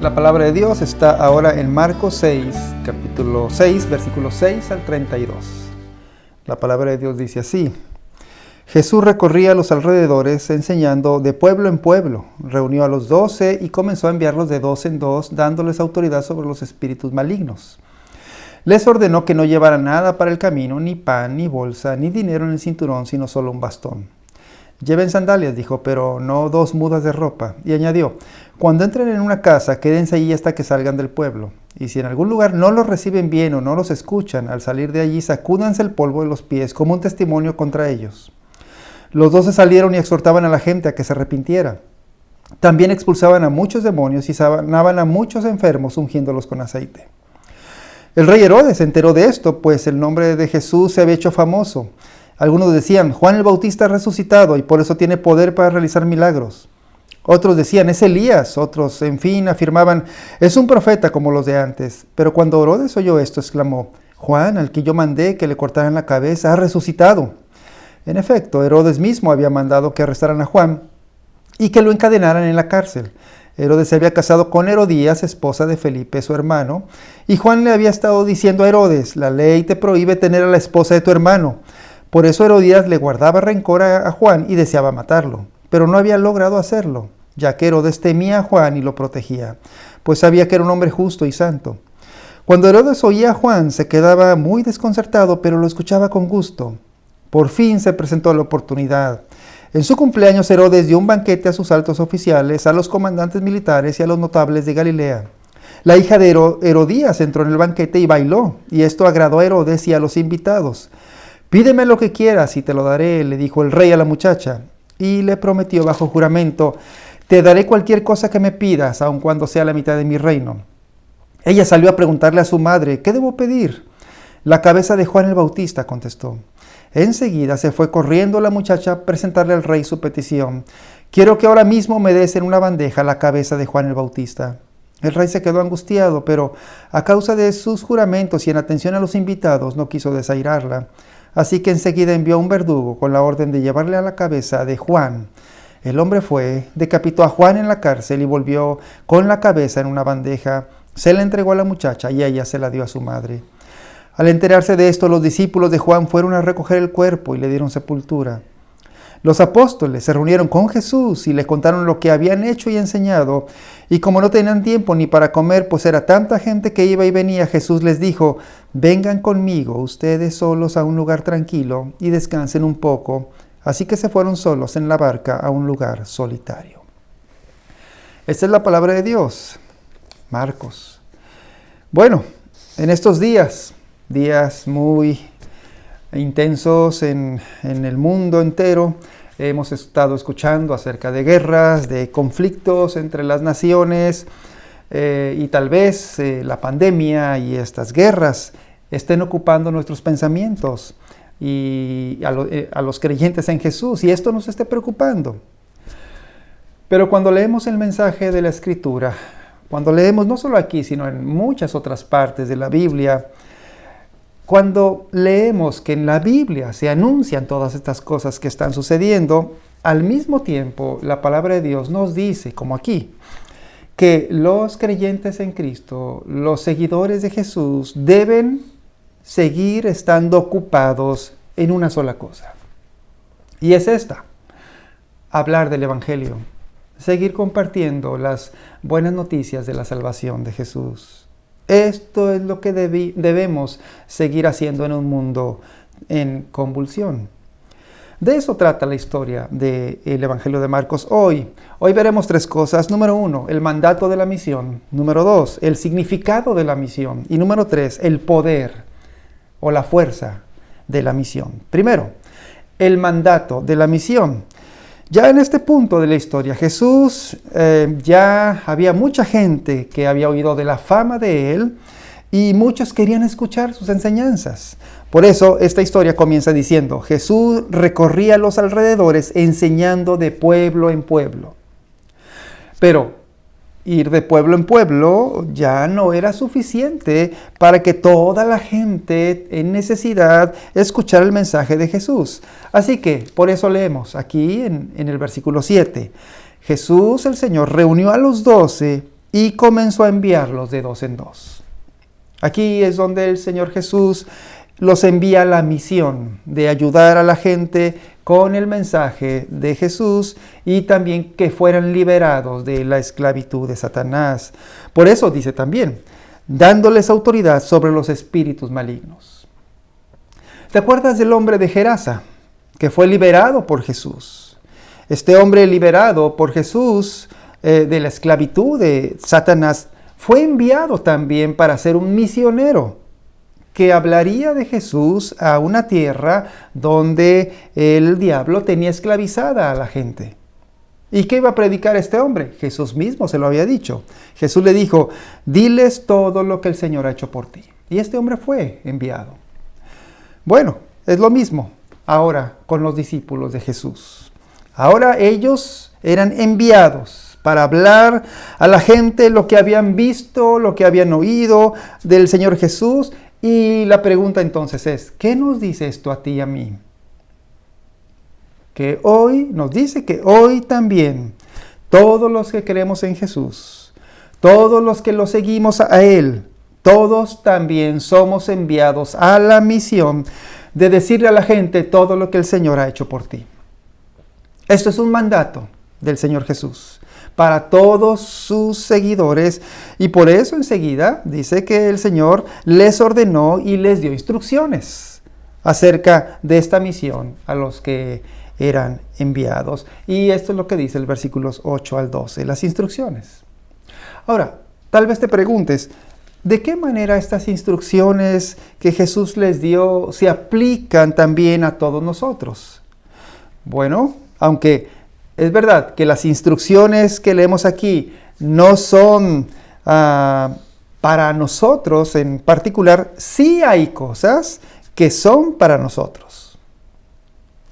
La palabra de Dios está ahora en Marcos 6, capítulo 6, versículos 6 al 32. La palabra de Dios dice así: Jesús recorría los alrededores enseñando de pueblo en pueblo. Reunió a los 12 y comenzó a enviarlos de dos en dos, dándoles autoridad sobre los espíritus malignos. Les ordenó que no llevaran nada para el camino, ni pan, ni bolsa, ni dinero en el cinturón, sino solo un bastón. Lleven sandalias, dijo, pero no 2 mudas de ropa. Y añadió: cuando entren en una casa, quédense allí hasta que salgan del pueblo. Y si en algún lugar no los reciben bien o no los escuchan, al salir de allí sacúdanse el polvo de los pies como un testimonio contra ellos. Los 12 salieron y exhortaban a la gente a que se arrepintiera. También expulsaban a muchos demonios y sanaban a muchos enfermos, ungiéndolos con aceite. El rey Herodes se enteró de esto, pues el nombre de Jesús se había hecho famoso. Algunos decían: Juan el Bautista ha resucitado y por eso tiene poder para realizar milagros. Otros decían: es Elías. Otros, en fin, afirmaban: es un profeta como los de antes. Pero cuando Herodes oyó esto, exclamó: Juan, al que yo mandé que le cortaran la cabeza, ha resucitado. En efecto, Herodes mismo había mandado que arrestaran a Juan y que lo encadenaran en la cárcel. Herodes se había casado con Herodías, esposa de Felipe, su hermano, y Juan le había estado diciendo a Herodes: la ley te prohíbe tener a la esposa de tu hermano. Por eso Herodías le guardaba rencor a Juan y deseaba matarlo, pero no había logrado hacerlo, ya que Herodes temía a Juan y lo protegía, pues sabía que era un hombre justo y santo. Cuando Herodes oía a Juan, se quedaba muy desconcertado, pero lo escuchaba con gusto. Por fin se presentó la oportunidad. En su cumpleaños, Herodes dio un banquete a sus altos oficiales, a los comandantes militares y a los notables de Galilea. La hija de Herodías entró en el banquete y bailó, y esto agradó a Herodes y a los invitados. Pídeme lo que quieras y te lo daré, le dijo el rey a la muchacha, y le prometió bajo juramento: te daré cualquier cosa que me pidas, aun cuando sea la mitad de mi reino. Ella salió a preguntarle a su madre: ¿qué debo pedir? La cabeza de Juan el Bautista, contestó. Enseguida se fue corriendo la muchacha a presentarle al rey su petición: quiero que ahora mismo me des en una bandeja la cabeza de Juan el Bautista. El rey se quedó angustiado, pero a causa de sus juramentos y en atención a los invitados no quiso desairarla. Así que enseguida envió a un verdugo con la orden de llevarle a la cabeza de Juan. El hombre fue, decapitó a Juan en la cárcel y volvió con la cabeza en una bandeja. Se la entregó a la muchacha y ella se la dio a su madre. Al enterarse de esto, los discípulos de Juan fueron a recoger el cuerpo y le dieron sepultura. Los apóstoles se reunieron con Jesús y le contaron lo que habían hecho y enseñado. Y como no tenían tiempo ni para comer, pues era tanta gente que iba y venía, Jesús les dijo: vengan conmigo ustedes solos a un lugar tranquilo y descansen un poco. Así que se fueron solos en la barca a un lugar solitario. Esta es la palabra de Dios. Marcos. Bueno, en estos días muy intensos en el mundo entero, hemos estado escuchando acerca de guerras, de conflictos entre las naciones, y tal vez la pandemia y estas guerras estén ocupando nuestros pensamientos y a los creyentes en Jesús, y esto nos esté preocupando. Pero cuando leemos el mensaje de la Escritura, cuando leemos no solo aquí, sino en muchas otras partes de la Biblia, cuando leemos que en la Biblia se anuncian todas estas cosas que están sucediendo, al mismo tiempo la palabra de Dios nos dice, como aquí, que los creyentes en Cristo, los seguidores de Jesús, deben seguir estando ocupados en una sola cosa. Y es esta: hablar del Evangelio, seguir compartiendo las buenas noticias de la salvación de Jesús. Esto es lo que debemos seguir haciendo en un mundo en convulsión. De eso trata la historia del Evangelio de Marcos hoy. Hoy veremos 3 cosas. Número 1, el mandato de la misión. Número 2, el significado de la misión. Y número 3, el poder o la fuerza de la misión. Primero, el mandato de la misión. Ya en este punto de la historia, Jesús, ya había mucha gente que había oído de la fama de él y muchos querían escuchar sus enseñanzas. Por eso esta historia comienza diciendo: Jesús recorría los alrededores enseñando de pueblo en pueblo. Pero ir de pueblo en pueblo ya no era suficiente para que toda la gente en necesidad escuchara el mensaje de Jesús. Así que por eso leemos aquí en el versículo 7. Jesús, el Señor, reunió a los 12 y comenzó a enviarlos de dos en dos. Aquí es donde el Señor Jesús los envía a la misión de ayudar a la gente con el mensaje de Jesús y también que fueran liberados de la esclavitud de Satanás. Por eso dice también, dándoles autoridad sobre los espíritus malignos. ¿Te acuerdas del hombre de Gerasa, que fue liberado por Jesús? Este hombre liberado por Jesús de la esclavitud de Satanás fue enviado también para ser un misionero que hablaría de Jesús a una tierra donde el diablo tenía esclavizada a la gente. ¿Y qué iba a predicar este hombre? Jesús mismo se lo había dicho. Jesús le dijo, diles todo lo que el Señor ha hecho por ti. Y este hombre fue enviado. Bueno, es lo mismo ahora con los discípulos de Jesús. Ahora ellos eran enviados para hablar a la gente lo que habían visto, lo que habían oído del Señor Jesús. Y la pregunta entonces es, ¿qué nos dice esto a ti y a mí? Que hoy nos dice que hoy también todos los que creemos en Jesús, todos los que lo seguimos a Él, todos también somos enviados a la misión de decirle a la gente todo lo que el Señor ha hecho por ti. Esto es un mandato del Señor Jesús para todos sus seguidores y por eso enseguida dice que el Señor les ordenó y les dio instrucciones acerca de esta misión a los que eran enviados. Y esto es lo que dice el versículos 8 al 12, las instrucciones. Ahora, tal vez te preguntes, ¿de qué manera estas instrucciones que Jesús les dio se aplican también a todos nosotros? Bueno, aunque es verdad que las instrucciones que leemos aquí no son para nosotros en particular, sí hay cosas que son para nosotros.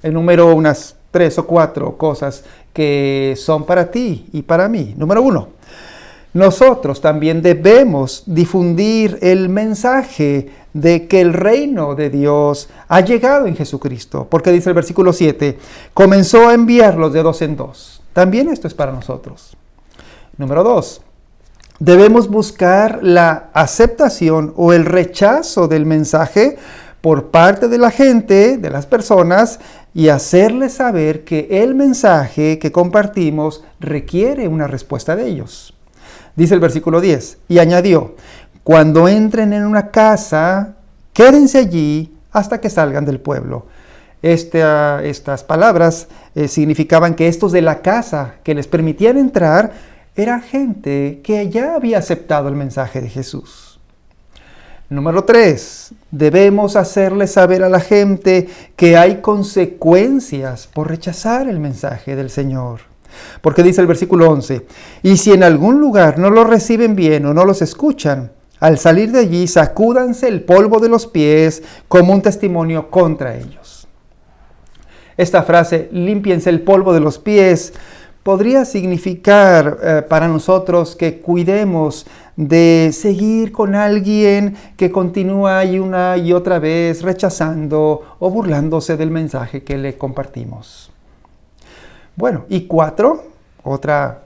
Enumero unas 3 o 4 cosas que son para ti y para mí. Número 1, nosotros también debemos difundir el mensaje de que el reino de Dios ha llegado en Jesucristo. Porque dice el versículo 7, comenzó a enviarlos de dos en dos. También esto es para nosotros. Número 2, debemos buscar la aceptación o el rechazo del mensaje por parte de la gente, de las personas, y hacerles saber que el mensaje que compartimos requiere una respuesta de ellos. Dice el versículo 10, y añadió, cuando entren en una casa, quédense allí hasta que salgan del pueblo. Estas palabras significaban que estos de la casa que les permitían entrar era gente que ya había aceptado el mensaje de Jesús. Número 3, debemos hacerle saber a la gente que hay consecuencias por rechazar el mensaje del Señor. Porque dice el versículo 11, y si en algún lugar no los reciben bien o no los escuchan, al salir de allí sacúdanse el polvo de los pies como un testimonio contra ellos. Esta frase, límpiense el polvo de los pies, podría significar para nosotros que cuidemos de seguir con alguien que continúa una y otra vez rechazando o burlándose del mensaje que le compartimos. Bueno, y 4, otra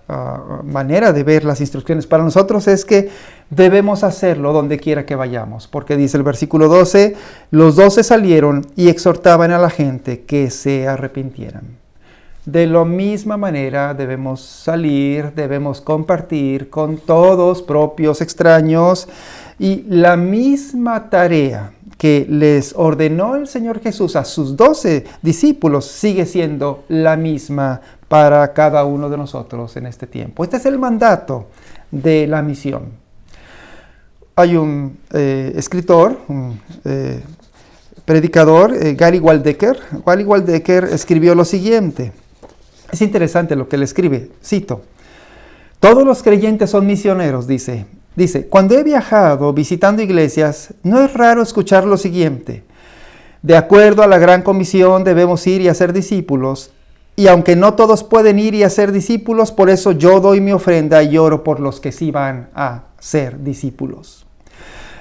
manera de ver las instrucciones para nosotros es que debemos hacerlo donde quiera que vayamos, porque dice el versículo 12, los 12 salieron y exhortaban a la gente que se arrepintieran. De la misma manera debemos salir, debemos compartir con todos, propios, extraños, y la misma tarea que les ordenó el Señor Jesús a sus 12 discípulos sigue siendo la misma para cada uno de nosotros en este tiempo. Este es el mandato de la misión. Hay un escritor, un predicador, Gary Waldecker. Gary Waldecker escribió lo siguiente. Es interesante lo que él escribe, cito. Todos los creyentes son misioneros, dice. Dice, cuando he viajado visitando iglesias, no es raro escuchar lo siguiente. De acuerdo a la gran comisión debemos ir y hacer discípulos. Y aunque no todos pueden ir y hacer discípulos, por eso yo doy mi ofrenda y oro por los que sí van a ser discípulos.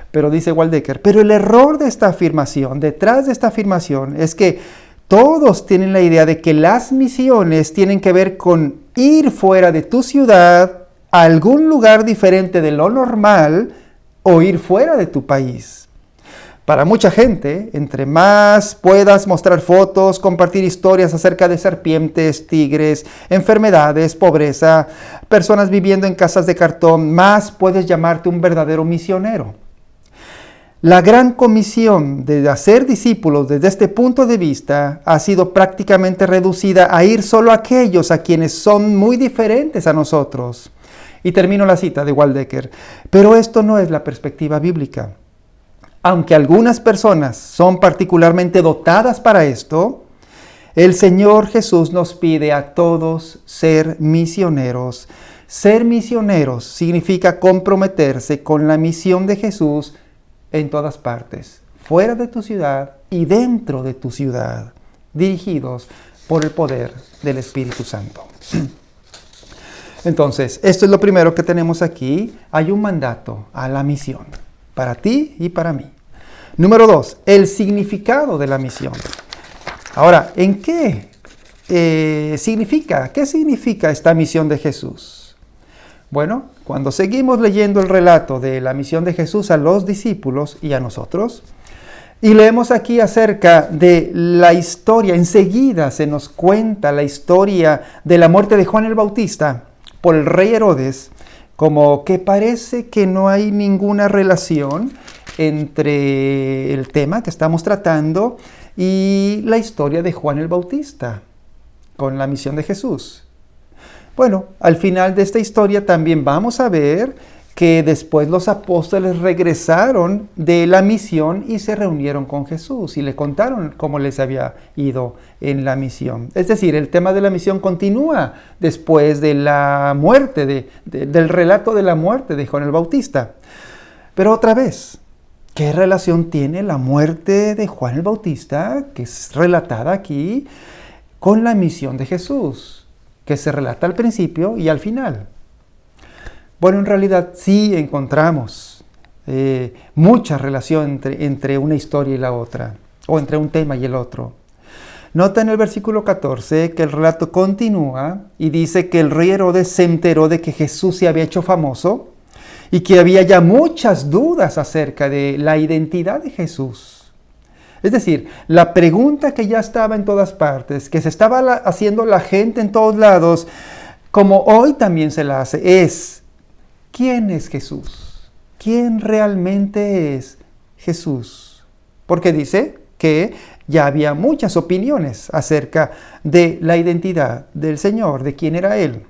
Pero dice Waldecker, pero el error de esta afirmación, detrás de esta afirmación, es que todos tienen la idea de que las misiones tienen que ver con ir fuera de tu ciudad a algún lugar diferente de lo normal o ir fuera de tu país. Para mucha gente, entre más puedas mostrar fotos, compartir historias acerca de serpientes, tigres, enfermedades, pobreza, personas viviendo en casas de cartón, más puedes llamarte un verdadero misionero. La gran comisión de hacer discípulos desde este punto de vista ha sido prácticamente reducida a ir solo a aquellos a quienes son muy diferentes a nosotros. Y termino la cita de Waldecker. Pero esto no es la perspectiva bíblica. Aunque algunas personas son particularmente dotadas para esto, el Señor Jesús nos pide a todos ser misioneros. Ser misioneros significa comprometerse con la misión de Jesús en todas partes, fuera de tu ciudad y dentro de tu ciudad, dirigidos por el poder del Espíritu Santo. Entonces, esto es lo primero que tenemos aquí. Hay un mandato a la misión, para ti y para mí. Número 2, el significado de la misión. Ahora, ¿en qué significa? ¿Qué significa esta misión de Jesús? Bueno, cuando seguimos leyendo el relato de la misión de Jesús a los discípulos y a nosotros, y leemos aquí acerca de la historia, enseguida se nos cuenta la historia de la muerte de Juan el Bautista por el rey Herodes, como que parece que no hay ninguna relación entre el tema que estamos tratando y la historia de Juan el Bautista con la misión de Jesús. Bueno, al final de esta historia también vamos a ver que después los apóstoles regresaron de la misión y se reunieron con Jesús y le contaron cómo les había ido en la misión. Es decir, el tema de la misión continúa después de la muerte, del relato de la muerte de Juan el Bautista. Pero otra vez, ¿qué relación tiene la muerte de Juan el Bautista, que es relatada aquí, con la misión de Jesús, que se relata al principio y al final? Bueno, en realidad sí encontramos mucha relación entre una historia y la otra, o entre un tema y el otro. Nota en el versículo 14 que el relato continúa y dice que el rey Herodes se enteró de que Jesús se había hecho famoso y que había ya muchas dudas acerca de la identidad de Jesús. Es decir, la pregunta que ya estaba en todas partes, que se estaba haciendo la gente en todos lados, como hoy también se la hace, es: ¿quién es Jesús? ¿Quién realmente es Jesús? Porque dice que ya había muchas opiniones acerca de la identidad del Señor, de quién era Él.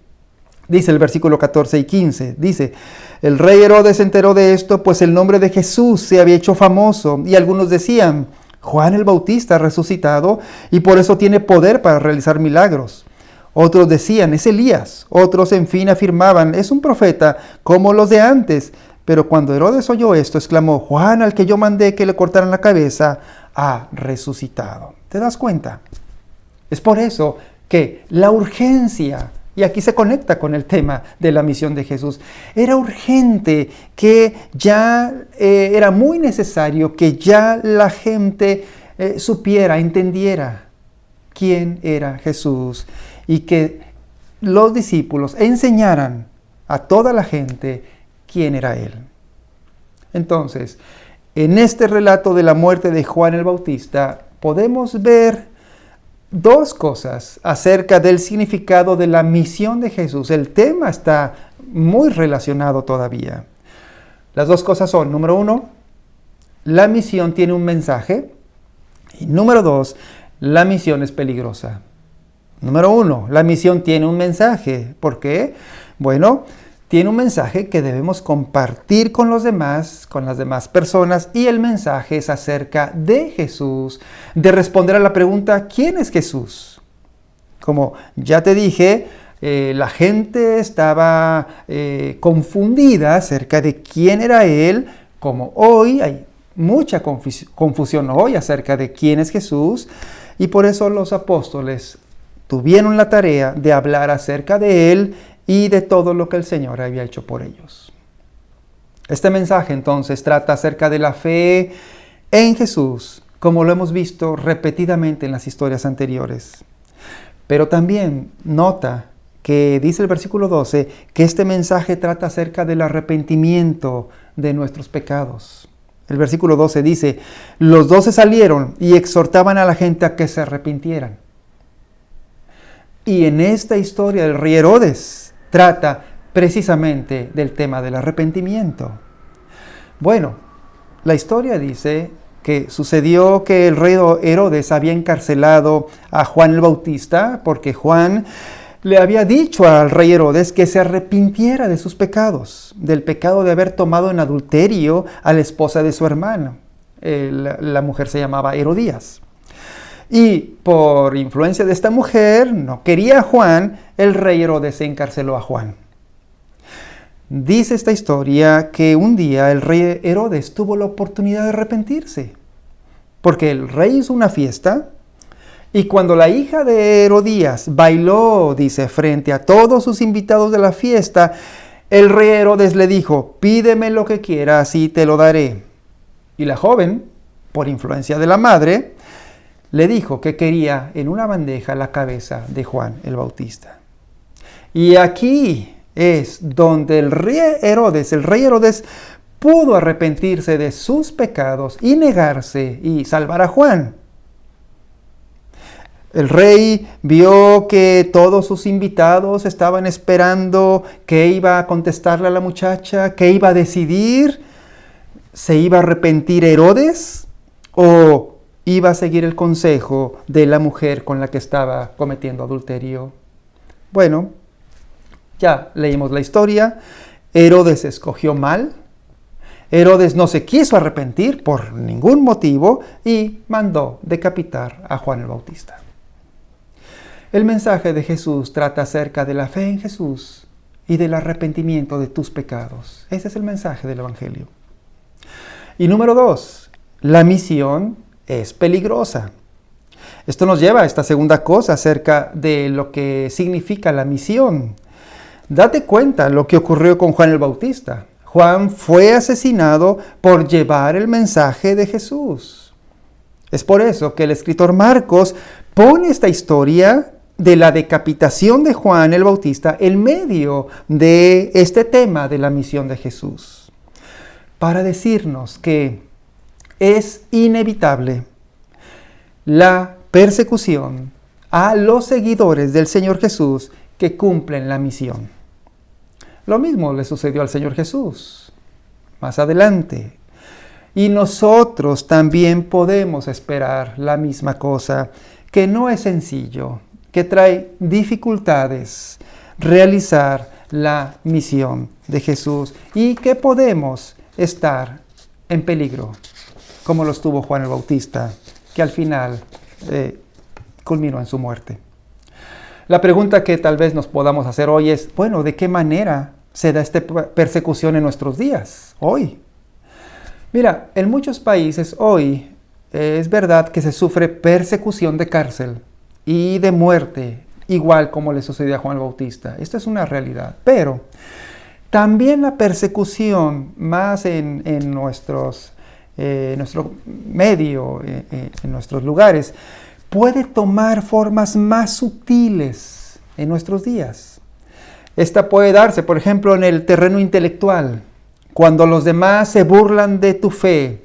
Dice el versículo 14 y 15, dice: el rey Herodes se enteró de esto, pues el nombre de Jesús se había hecho famoso, y algunos decían: Juan el Bautista ha resucitado, y por eso tiene poder para realizar milagros. Otros decían: es Elías. Otros, en fin, afirmaban: es un profeta como los de antes. Pero cuando Herodes oyó esto, exclamó: Juan, al que yo mandé que le cortaran la cabeza, ha resucitado. ¿Te das cuenta? Es por eso que la urgencia, y aquí se conecta con el tema de la misión de Jesús, era urgente, que ya era muy necesario que ya la gente supiera, entendiera quién era Jesús, y que los discípulos enseñaran a toda la gente quién era Él. Entonces, en este relato de la muerte de Juan el Bautista, podemos ver dos cosas acerca del significado de la misión de Jesús. El tema está muy relacionado todavía. Las dos cosas son: número uno, la misión tiene un mensaje, y número dos, la misión es peligrosa. Número uno, la misión tiene un mensaje. ¿Por qué? Bueno, tiene un mensaje que debemos compartir con los demás, con las demás personas, y el mensaje es acerca de Jesús, de responder a la pregunta: ¿quién es Jesús? Como ya te dije, la gente estaba confundida acerca de quién era Él, como hoy hay mucha confusión hoy acerca de quién es Jesús, y por eso los apóstoles tuvieron la tarea de hablar acerca de Él y de todo lo que el Señor había hecho por ellos. Este mensaje entonces trata acerca de la fe en Jesús, como lo hemos visto repetidamente en las historias anteriores. Pero también nota que dice el versículo 12, que este mensaje trata acerca del arrepentimiento de nuestros pecados. El versículo 12 dice, los 12 salieron y exhortaban a la gente a que se arrepintieran. Y en esta historia el rey Herodes trata precisamente del tema del arrepentimiento. Bueno, la historia dice que sucedió que el rey Herodes había encarcelado a Juan el Bautista porque Juan le había dicho al rey Herodes que se arrepintiera de sus pecados, del pecado de haber tomado en adulterio a la esposa de su hermano. La mujer se llamaba Herodías. Y por influencia de esta mujer, no quería a Juan, el rey Herodes encarceló a Juan. Dice esta historia que un día el rey Herodes tuvo la oportunidad de arrepentirse, porque el rey hizo una fiesta. Y cuando la hija de Herodías bailó, dice, frente a todos sus invitados de la fiesta, el rey Herodes le dijo, pídeme lo que quieras y te lo daré. Y la joven, por influencia de la madre, le dijo que quería en una bandeja la cabeza de Juan el Bautista. Y aquí es donde el rey Herodes pudo arrepentirse de sus pecados y negarse y salvar a Juan. El rey vio que todos sus invitados estaban esperando qué iba a contestarle a la muchacha, qué iba a decidir. ¿Se iba a arrepentir Herodes o iba a seguir el consejo de la mujer con la que estaba cometiendo adulterio? Bueno, ya leímos la historia. Herodes escogió mal. Herodes no se quiso arrepentir por ningún motivo y mandó decapitar a Juan el Bautista. El mensaje de Jesús trata acerca de la fe en Jesús y del arrepentimiento de tus pecados. Ese es el mensaje del Evangelio. Y número 2, la misión es peligrosa. Esto nos lleva a esta segunda cosa acerca de lo que significa la misión. Date cuenta lo que ocurrió con Juan el Bautista. Juan fue asesinado por llevar el mensaje de Jesús. Es por eso que el escritor Marcos pone esta historia de la decapitación de Juan el Bautista en medio de este tema de la misión de Jesús, para decirnos que es inevitable la persecución a los seguidores del Señor Jesús que cumplen la misión. Lo mismo le sucedió al Señor Jesús más adelante. Y nosotros también podemos esperar la misma cosa, que no es sencillo, que trae dificultades realizar la misión de Jesús y que podemos estar en peligro, como lo estuvo Juan el Bautista, que al final culminó en su muerte. La pregunta que tal vez nos podamos hacer hoy es, bueno, ¿de qué manera se da esta persecución en nuestros días, hoy? Mira, en muchos países hoy es verdad que se sufre persecución de cárcel y de muerte, igual como le sucedió a Juan el Bautista. Esta es una realidad. Pero también la persecución, más en nuestro medio, en nuestros lugares, puede tomar formas más sutiles en nuestros días. Esta puede darse, por ejemplo, en el terreno intelectual, cuando los demás se burlan de tu fe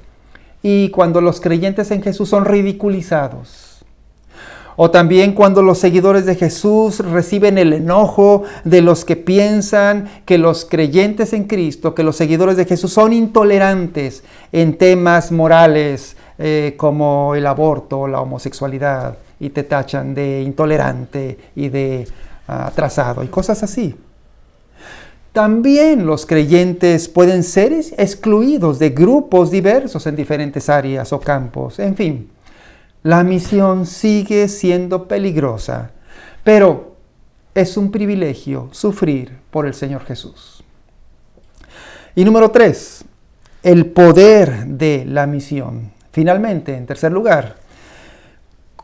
y cuando los creyentes en Jesús son ridiculizados. O también cuando los seguidores de Jesús reciben el enojo de los que piensan que los creyentes en Cristo, que los seguidores de Jesús son intolerantes en temas morales como el aborto, la homosexualidad, y te tachan de intolerante y de atrasado y cosas así. También los creyentes pueden ser excluidos de grupos diversos en diferentes áreas o campos. En fin, la misión sigue siendo peligrosa, pero es un privilegio sufrir por el Señor Jesús. Y número 3, el poder de la misión. Finalmente, en tercer lugar,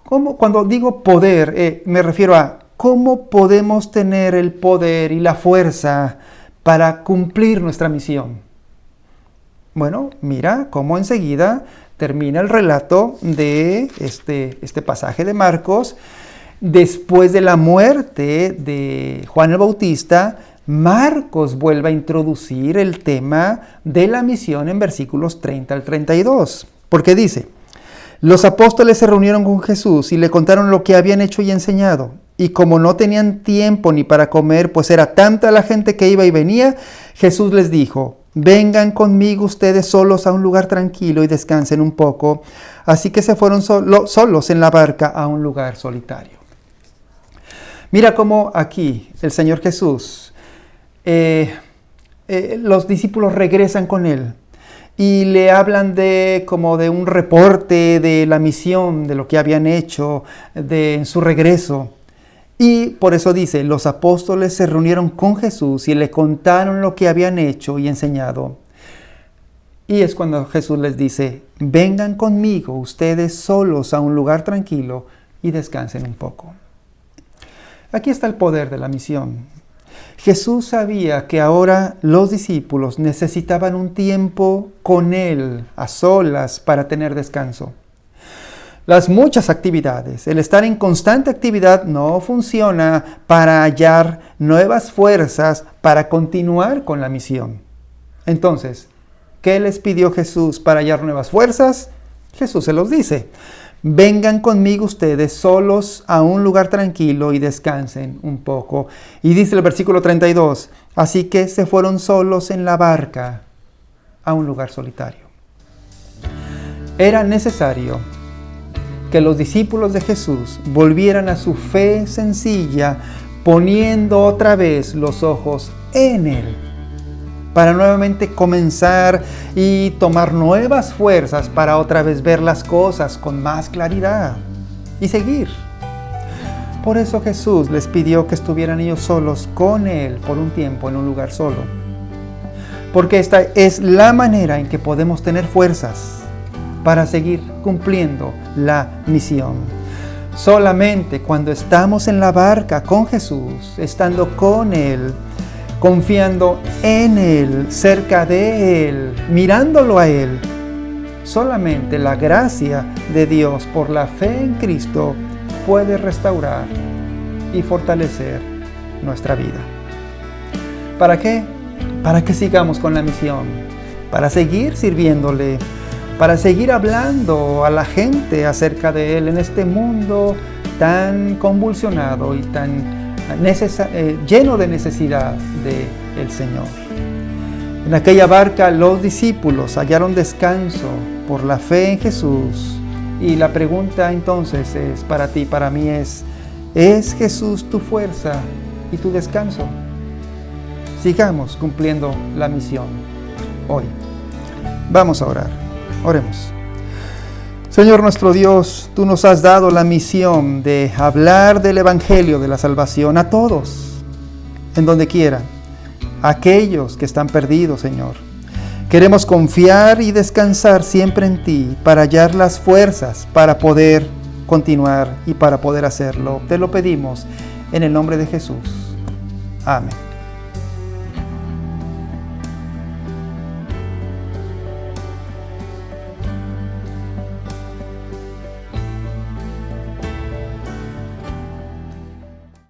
cuando digo poder, me refiero a cómo podemos tener el poder y la fuerza para cumplir nuestra misión. Bueno, mira cómo enseguida termina el relato de este pasaje de Marcos, Después de la muerte de Juan el Bautista, Marcos vuelve a introducir el tema de la misión en versículos 30 al 32, porque dice: los apóstoles se reunieron con Jesús y le contaron lo que habían hecho y enseñado. Y como no tenían tiempo ni para comer, pues era tanta la gente que iba y venía, Jesús les dijo: vengan conmigo ustedes solos a un lugar tranquilo y descansen un poco. Así que se fueron solos en la barca a un lugar solitario. Mira cómo aquí el Señor Jesús, los discípulos regresan con Él y le hablan como de un reporte de la misión, de lo que habían hecho en su regreso. Y por eso dice: los apóstoles se reunieron con Jesús y le contaron lo que habían hecho y enseñado. Y es cuando Jesús les dice: vengan conmigo ustedes solos a un lugar tranquilo y descansen un poco. Aquí está el poder de la misión. Jesús sabía que ahora los discípulos necesitaban un tiempo con Él, a solas, para tener descanso. Las muchas actividades, el estar en constante actividad no funciona para hallar nuevas fuerzas para continuar con la misión. Entonces, ¿qué les pidió Jesús para hallar nuevas fuerzas? Jesús se los dice: vengan conmigo ustedes solos a un lugar tranquilo y descansen un poco. Y dice el versículo 32, así que se fueron solos en la barca a un lugar solitario. Era necesario que los discípulos de Jesús volvieran a su fe sencilla, poniendo otra vez los ojos en Él, para nuevamente comenzar y tomar nuevas fuerzas para otra vez ver las cosas con más claridad y seguir. Por eso Jesús les pidió que estuvieran ellos solos con Él por un tiempo en un lugar solo. Porque esta es la manera en que podemos tener fuerzas para seguir cumpliendo la misión. Solamente cuando estamos en la barca con Jesús, estando con Él, confiando en Él, cerca de Él, mirándolo a Él, solamente la gracia de Dios por la fe en Cristo puede restaurar y fortalecer nuestra vida. ¿Para qué? Para que sigamos con la misión, para seguir sirviéndole, para seguir hablando a la gente acerca de Él en este mundo tan convulsionado y tan lleno de necesidad del Señor. En aquella barca los discípulos hallaron descanso por la fe en Jesús. Y la pregunta entonces es para ti, para mí ¿es Jesús tu fuerza y tu descanso? Sigamos cumpliendo la misión hoy. Vamos a orar. Oremos. Señor nuestro Dios, tú nos has dado la misión de hablar del Evangelio de la salvación a todos, en donde quiera, a aquellos que están perdidos, Señor. Queremos confiar y descansar siempre en ti para hallar las fuerzas para poder continuar y para poder hacerlo. Te lo pedimos en el nombre de Jesús. Amén.